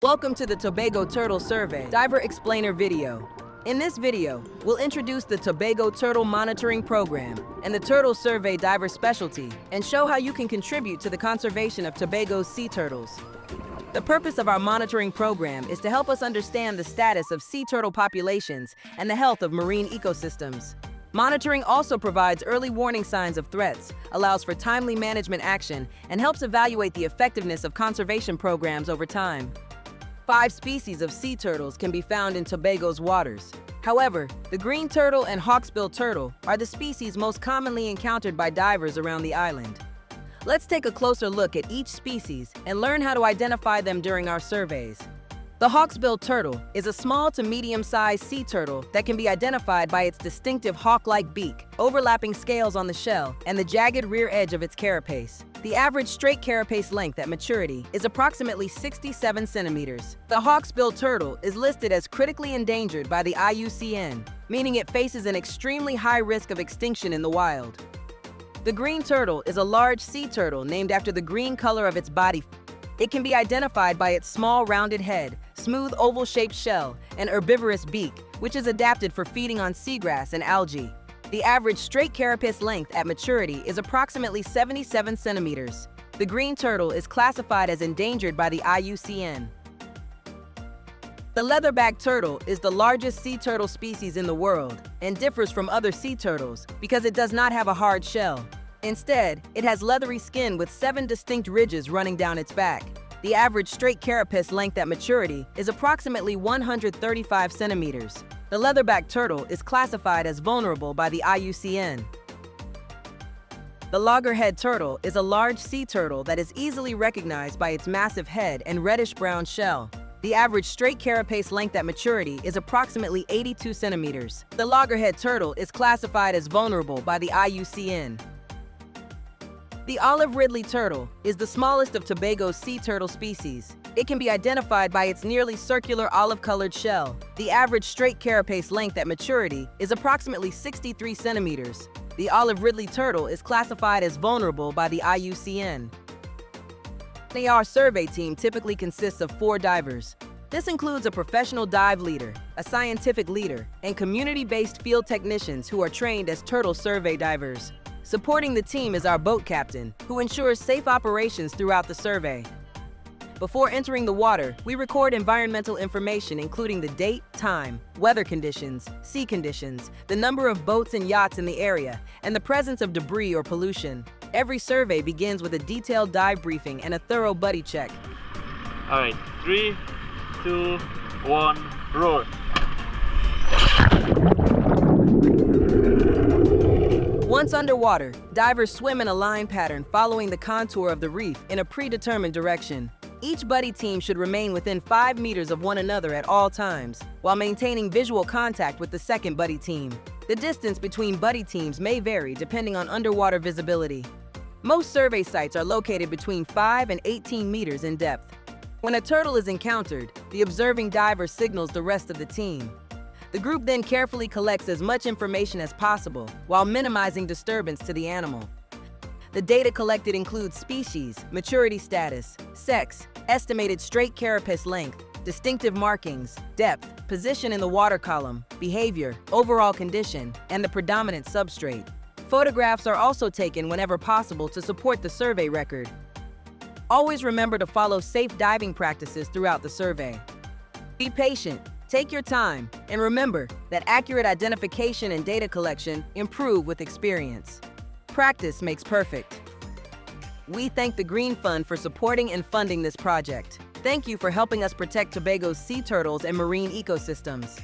Welcome to the Tobago Turtle Survey Diver Explainer video. In this video, we'll introduce the Tobago Turtle Monitoring Programme and the Turtle Survey Diver Specialty and show how you can contribute to the conservation of Tobago's sea turtles. The purpose of our monitoring program is to help us understand the status of sea turtle populations and the health of marine ecosystems. Monitoring also provides early warning signs of threats, allows for timely management action, and helps evaluate the effectiveness of conservation programs over time. 5 species of sea turtles can be found in Tobago's waters. However, the green turtle and Hawksbill turtle are the species most commonly encountered by divers around the island. Let's take a closer look at each species and learn how to identify them during our surveys. The Hawksbill turtle is a small to medium-sized sea turtle that can be identified by its distinctive hawk-like beak, overlapping scales on the shell, and the jagged rear edge of its carapace. The average straight carapace length at maturity is approximately 67 centimeters. The Hawksbill turtle is listed as critically endangered by the IUCN, meaning it faces an extremely high risk of extinction in the wild. The green turtle is a large sea turtle named after the green color of its body. It can be identified by its small rounded head, smooth oval-shaped shell, and herbivorous beak, which is adapted for feeding on seagrass and algae. The average straight carapace length at maturity is approximately 77 centimeters. The green turtle is classified as endangered by the IUCN. The leatherback turtle is the largest sea turtle species in the world and differs from other sea turtles because it does not have a hard shell. Instead, it has leathery skin with 7 distinct ridges running down its back. The average straight carapace length at maturity is approximately 135 centimeters. The leatherback turtle is classified as vulnerable by the IUCN. The Loggerhead turtle is a large sea turtle that is easily recognized by its massive head and reddish-brown shell. The average straight carapace length at maturity is approximately 82 centimeters. The Loggerhead turtle is classified as vulnerable by the IUCN. The olive Ridley turtle is the smallest of Tobago's sea turtle species. It can be identified by its nearly circular olive-colored shell. The average straight carapace length at maturity is approximately 63 centimeters. The olive Ridley turtle is classified as vulnerable by the IUCN. Our survey team typically consists of 4 divers. This includes a professional dive leader, a scientific leader, and community-based field technicians who are trained as turtle survey divers. Supporting the team is our boat captain, who ensures safe operations throughout the survey. Before entering the water, we record environmental information including the date, time, weather conditions, sea conditions, the number of boats and yachts in the area, and the presence of debris or pollution. Every survey begins with a detailed dive briefing and a thorough buddy check. All right, 3, 2, 1, roar. Once underwater, divers swim in a line pattern following the contour of the reef in a predetermined direction. Each buddy team should remain within 5 meters of one another at all times, while maintaining visual contact with the second buddy team. The distance between buddy teams may vary depending on underwater visibility. Most survey sites are located between 5 and 18 meters in depth. When a turtle is encountered, the observing diver signals the rest of the team. The group then carefully collects as much information as possible while minimizing disturbance to the animal. The data collected includes species, maturity status, sex, estimated straight carapace length, distinctive markings, depth, position in the water column, behavior, overall condition, and the predominant substrate. Photographs are also taken whenever possible to support the survey record. Always remember to follow safe diving practices throughout the survey. Be patient. Take your time, and remember that accurate identification and data collection improve with experience. Practice makes perfect. We thank the Green Fund for supporting and funding this project. Thank you for helping us protect Tobago's sea turtles and marine ecosystems.